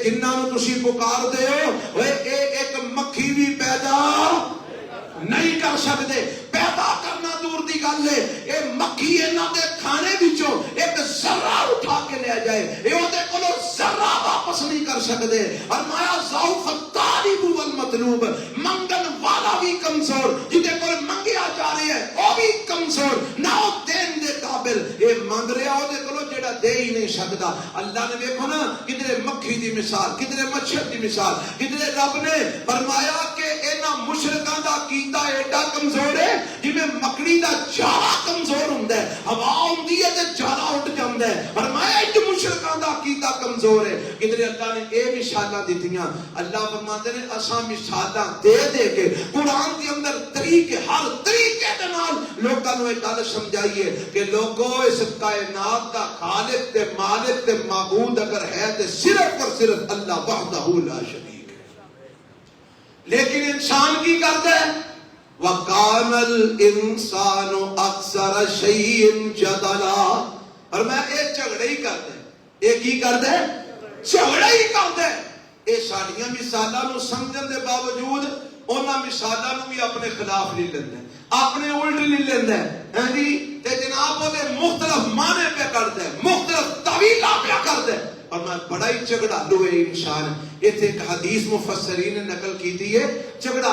جنہاں نو تسی پکار دے ہو اے ایک مکھی بھی پیدا نہیں کر سکتے. پیدا کرنا دور دی گل ہے. اے مکھی انہاں دے کھانے وچوں ایک ذرہ اٹھا کے لے جائے اے اودے کولوں ذرہ واپس نہیں کر سکتے. فرمایا ضعف الطالب والمطلوب, منگن والا بھی کمزور, جدے کول منگیا جا رہا ہے وہ بھی کمزور, نہ وہ دین دے قابل. اے منگ رہا اودے کولوں جڑا دے ہی نہیں سکتا. اللہ نے دیکھو نا کدھر مکھی دی مثال, کدھر مچھر دی مثال, کدھر رب نے فرمایا کہ انہاں مشرکاں دا کیتا ایڈا کمزور ہے جویں مکڑی دا جالا کمزور ہوندا ہے, ہوا ہوندی ہے تے جالا اٹھ جاندا ہے. فرمایا اج مشرکاں دا کیتا کمزور ہے. کدھر اللہ نے اے مثالاں دتیاں. اللہ فرماتے نے اساں مثالاں دے دے کے قرآن دے اندر طریقے ہر طریقے دے نال لوکاں نوں ایک گل سمجھائیے کہ لوگوں اس کائنات دا خالق تے مالک تے معبود اگر ہے تے صرف اور صرف اللہ وحدہ لا شریک ہے. لیکن انسان کی کرتا ہے وَقَانَ الْإِنسَانُ أَكْثَرَ شَيْءٍ جَدَلًا. اور میں اے جھگڑے ہی کرتا ہے. اے کی کرتا ہے؟ جھگڑا ہی کرتا ہے. اے ساڈیاں مثالاں نوں سمجھن دے باوجود انہاں مثالاں نوں بھی اپنے خلاف لے لیندا ہے, اپنے الٹ لے لیندا ہے. ہاں جی, تے جناب وہ مختلف معنی پہ کرتا ہے, مختلف تعویلہ پہ کرتا ہے. اور میں بڑا ہی جھگڑالو ہے انسان. ایتھے ایک حدیث مفسرین نے نقل کی ہے, جھگڑا